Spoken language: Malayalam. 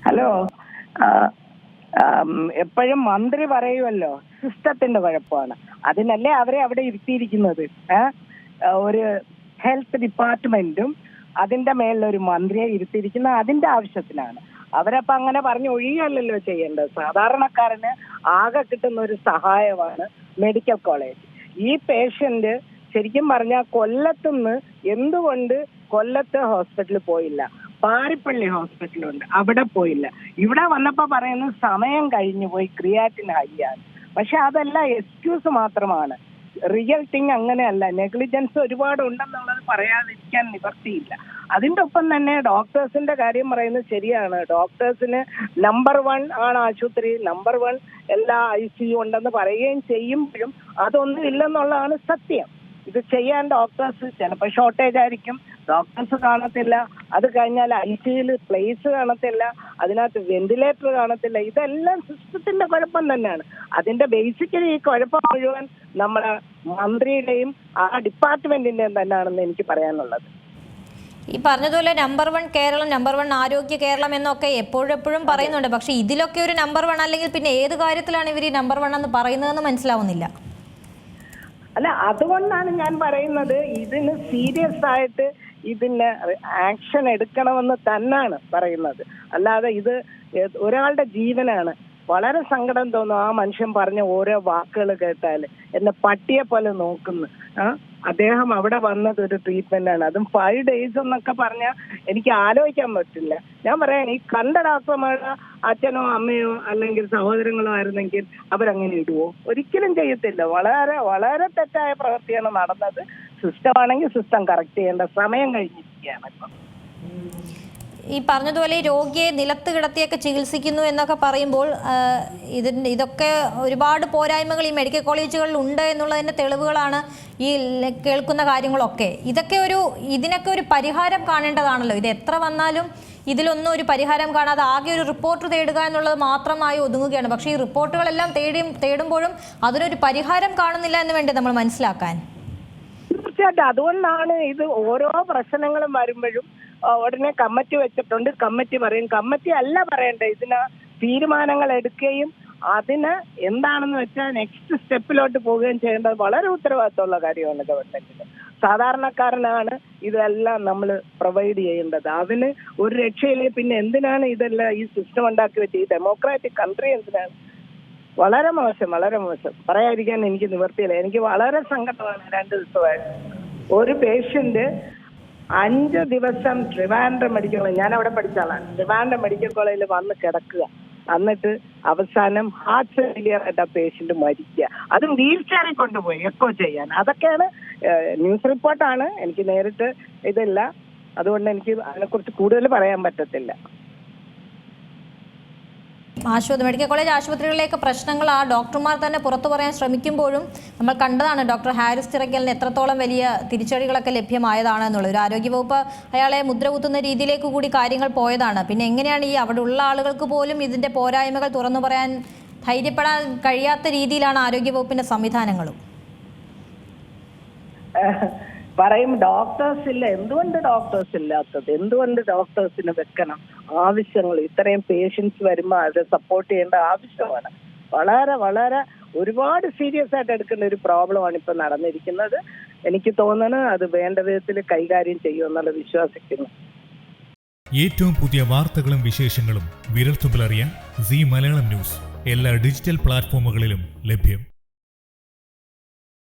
ഹലോ. എപ്പോഴും മന്ത്രി പറയുമല്ലോ സിസ്റ്റത്തിന്റെ കുഴപ്പമാണ്. അതിനല്ലേ അവരെ അവിടെ ഇരുത്തിയിരിക്കുന്നത്. ഒരു ഹെൽത്ത് ഡിപ്പാർട്ട്മെന്റും അതിന്റെ മേളിലൊരു മന്ത്രിയെ ഇരുത്തിയിരിക്കുന്ന അതിന്റെ ആവശ്യത്തിനാണ്. അവരപ്പോ അങ്ങനെ പറഞ്ഞു ഒഴിയല്ലോ ചെയ്യേണ്ടത്. സാധാരണക്കാരന് ആകെ കിട്ടുന്ന ഒരു സഹായമാണ് മെഡിക്കൽ കോളേജ്. ഈ പേഷ്യന്റ് ശരിക്കും പറഞ്ഞാൽ കൊല്ലത്തുനിന്ന് എന്തുകൊണ്ട് കൊല്ലത്ത് ഹോസ്പിറ്റലിൽ പോയില്ല, പാരിപ്പള്ളി ഹോസ്പിറ്റലുണ്ട്, അവിടെ പോയില്ല. ഇവിടെ വന്നപ്പോ പറയുന്നത് സമയം കഴിഞ്ഞു പോയി, ക്രിയാറ്റിൻ ഹൈ ആണ്. പക്ഷെ അതല്ല, എക്സ്ക്യൂസ് മാത്രമാണ്. റിയൽ തിങ് അങ്ങനെയല്ല. നെഗ്ലിജൻസ് ഒരുപാട് ഉണ്ടെന്നുള്ളത് പറയാതിരിക്കാൻ നിവർത്തിയില്ല. അതിന്റെ ഒപ്പം തന്നെ ഡോക്ടേഴ്സിന്റെ കാര്യം പറയുന്നത് ശരിയാണ്. ഡോക്ടേഴ്സിന് നമ്പർ 1 ആണ് ആശുപത്രി, നമ്പർ 1 എല്ലാ ICU ഉണ്ടെന്ന് പറയുകയും ചെയ്യുമ്പോഴും അതൊന്നും ഇല്ലെന്നുള്ളതാണ് സത്യം. ഇത് ചെയ്യാൻ ഡോക്ടേഴ്സ് ചിലപ്പോൾ ഷോർട്ടേജ് ആയിരിക്കും, ഡോക്ടേഴ്സ് കാണത്തില്ല. അത് കഴിഞ്ഞാൽ ICUയിൽ പ്ലേസ് കാണത്തില്ല, അതിനകത്ത് വെന്റിലേറ്റർ കാണത്തില്ല. ഇതെല്ലാം സിസ്റ്റത്തിന്റെ കുഴപ്പം തന്നെയാണ്. അതിന്റെ ബേസിക്കലി ഈ കുഴപ്പം മുഴുവൻ നമ്മുടെ മന്ത്രിയുടെയും ആ ഡിപ്പാർട്ട്മെന്റിന്റെയും തന്നെയാണെന്ന് എനിക്ക് പറയാനുള്ളത്. ഈ പറഞ്ഞതുപോലെ നമ്പർ 1 കേരളം, നമ്പർ 1 ആരോഗ്യ കേരളം എന്നൊക്കെ എപ്പോഴും പറയുന്നുണ്ട്. പക്ഷെ ഇതിലൊക്കെ ഒരു നമ്പർ 1 അല്ലെങ്കിൽ പിന്നെ ഏത് കാര്യത്തിലാണ് ഇവർ ഈ നമ്പർ 1 എന്ന് പറയുന്നതെന്ന് മനസ്സിലാവുന്നില്ല. അല്ല, അതുകൊണ്ടാണ് ഞാൻ പറയുന്നത് ഇതിന് സീരിയസ് ആയിട്ട് ഇതിന് ആക്ഷൻ എടുക്കണമെന്ന് തന്നെയാണ് പറയുന്നത്. അല്ലാതെ ഇത് ഒരാളുടെ ജീവനാണ്. വളരെ സങ്കടം തോന്നും ആ മനുഷ്യൻ പറഞ്ഞ ഓരോ വാക്കുകൾ കേട്ടാൽ. എന്നെ പട്ടിയെ പോലെ നോക്കുന്നു. അദ്ദേഹം അവിടെ വന്നത് ഒരു ട്രീറ്റ്മെന്റ് ആണ്, അതും 5 days എന്നൊക്കെ പറഞ്ഞാൽ എനിക്ക് ആലോചിക്കാൻ പറ്റില്ല. ഞാൻ പറയാൻ, ഈ കണ്ട ഡോക്ടർമാരുടെ അച്ഛനോ അമ്മയോ അല്ലെങ്കിൽ സഹോദരങ്ങളോ ആയിരുന്നെങ്കിൽ അവരങ്ങനെ ഇടുവോ? ഒരിക്കലും ചെയ്യത്തില്ല. വളരെ വളരെ തെറ്റായ പ്രവൃത്തിയാണ് നടന്നത്. സിസ്റ്റം ആണെങ്കിൽ സിസ്റ്റം കറക്റ്റ് ചെയ്യേണ്ട സമയം കഴിഞ്ഞിരിക്കുകയാണ് ഇപ്പം. ഈ പറഞ്ഞതുപോലെ രോഗിയെ നിലത്ത് കിടത്തിയൊക്കെ ചികിത്സിക്കുന്നു എന്നൊക്കെ പറയുമ്പോൾ ഇതൊക്കെ ഒരുപാട് പോരായ്മകൾ ഈ മെഡിക്കൽ കോളേജുകളിൽ ഉണ്ട് എന്നുള്ളതിൻ്റെ തെളിവുകളാണ് ഈ കേൾക്കുന്ന കാര്യങ്ങളൊക്കെ. ഇതിനൊക്കെ ഒരു പരിഹാരം കാണേണ്ടതാണല്ലോ. ഇത് എത്ര വന്നാലും ഇതിലൊന്നും ഒരു പരിഹാരം കാണാതെ ആകെ ഒരു റിപ്പോർട്ട് തേടുക എന്നുള്ളത് മാത്രമായി ഒതുങ്ങുകയാണ്. പക്ഷേ ഈ റിപ്പോർട്ടുകളെല്ലാം തേടുമ്പോഴും അതിനൊരു പരിഹാരം കാണുന്നില്ല എന്ന് വേണ്ടി നമ്മൾ മനസ്സിലാക്കാൻ. തീർച്ചയായിട്ടും അതുകൊണ്ടാണ് ഇത് ഓരോ പ്രശ്നങ്ങളും വരുമ്പോഴും ഉടനെ കമ്മിറ്റി വെച്ചിട്ടുണ്ട്. കമ്മിറ്റി പറയും. കമ്മിറ്റി അല്ല പറയേണ്ടത്, ഇതിന് തീരുമാനങ്ങൾ എടുക്കുകയും അതിന് എന്താണെന്ന് വെച്ചാൽ നെക്സ്റ്റ് സ്റ്റെപ്പിലോട്ട് പോവുകയും ചെയ്യേണ്ടത് വളരെ ഉത്തരവാദിത്തമുള്ള കാര്യമാണ് ഗവൺമെന്റിന്. സാധാരണക്കാരനാണ് ഇതെല്ലാം നമ്മൾ പ്രൊവൈഡ് ചെയ്യേണ്ടത്. അതിന് ഒരു രക്ഷയില്ലേ. പിന്നെ എന്തിനാണ് ഇതെല്ലാം ഈ സിസ്റ്റം ഉണ്ടാക്കി വെച്ച് ഈ ഡെമോക്രാറ്റിക് കൺട്രി എന്തിനാണ്? വളരെ മോശം, വളരെ മോശം. പറയാതിരിക്കാൻ എനിക്ക് നിവർത്തിയില്ല. എനിക്ക് വളരെ സങ്കടമാണ്. 2 ദിവസമായിട്ട് ഒരു പേഷ്യന്റ് 5 ദിവസം ട്രിവാൻഡ്രം മെഡിക്കൽ കോളേജ്, ഞാൻ അവിടെ പഠിച്ചാളാണ്, ട്രിവാൻഡ്രം മെഡിക്കൽ കോളേജിൽ വന്ന് കിടക്കുക. എന്നിട്ട് അവസാനം ഹാർട്ട് ഫെയിലിയർ ആയിട്ട് ആ പേഷ്യന്റ് മരിക്കുക. അതും വീൽ ചെയറിൽ കൊണ്ടുപോയി എക്കോ ചെയ്യാൻ. അതൊക്കെയാണ് ന്യൂസ് റിപ്പോർട്ടാണ്. എനിക്ക് നേരിട്ട് ഇതില്ല, അതുകൊണ്ട് എനിക്ക് അതിനെക്കുറിച്ച് കൂടുതൽ പറയാൻ പറ്റത്തില്ല. മെഡിക്കൽ കോളേജ് ആശുപത്രികളിലേക്ക് പ്രശ്നങ്ങൾ ആ ഡോക്ടർമാർ തന്നെ പുറത്തു പറയാൻ ശ്രമിക്കുമ്പോഴും നമ്മൾ കണ്ടതാണ് ഡോക്ടർ ഹാരിസ് ചിറക്കലിന് എത്രത്തോളം വലിയ തിരിച്ചടികളൊക്കെ ലഭ്യമായതാണ് എന്നുള്ളത്. ഒരു ആരോഗ്യവകുപ്പ് അയാളെ മുദ്ര കുത്തുന്ന രീതിയിലേക്ക് കൂടി കാര്യങ്ങൾ പോയതാണ്. പിന്നെ എങ്ങനെയാണ് ഈ അവിടെ ഉള്ള ആളുകൾക്ക് പോലും ഇതിൻ്റെ പോരായ്മകൾ തുറന്നു പറയാൻ ധൈര്യപ്പെടാൻ കഴിയാത്ത രീതിയിലാണ് ആരോഗ്യവകുപ്പിൻ്റെ സംവിധാനങ്ങളും? പറയും ഡോക്ടേഴ്സ് ഇല്ല. എന്തുകൊണ്ട് ഡോക്ടേഴ്സ് ഇല്ലാത്തത്? എന്തുകൊണ്ട് ഡോക്ടേഴ്സിന് വെക്കണം? ആവശ്യങ്ങൾ ഇത്രയും പേഷ്യൻസ് വരുമ്പോൾ അവരെ സപ്പോർട്ട് ചെയ്യേണ്ട ആവശ്യമാണ്. വളരെ വളരെ ഒരുപാട് സീരിയസ് ആയിട്ട് എടുക്കേണ്ട ഒരു പ്രോബ്ലമാണ് ഇപ്പൊ നടന്നിരിക്കുന്നത്. എനിക്ക് തോന്നുന്നു അത് വേണ്ട വിധത്തിൽ കൈകാര്യം ചെയ്യുമെന്നുള്ള വിശ്വസിക്കുന്നു. ഏറ്റവും പുതിയ വാർത്തകളും വിശേഷങ്ങളും വിരൽത്തുമ്പിലറിയാൻ സീ മലയാളം ന്യൂസ് എല്ലാ ഡിജിറ്റൽ പ്ലാറ്റ്ഫോമുകളിലും ലഭ്യം.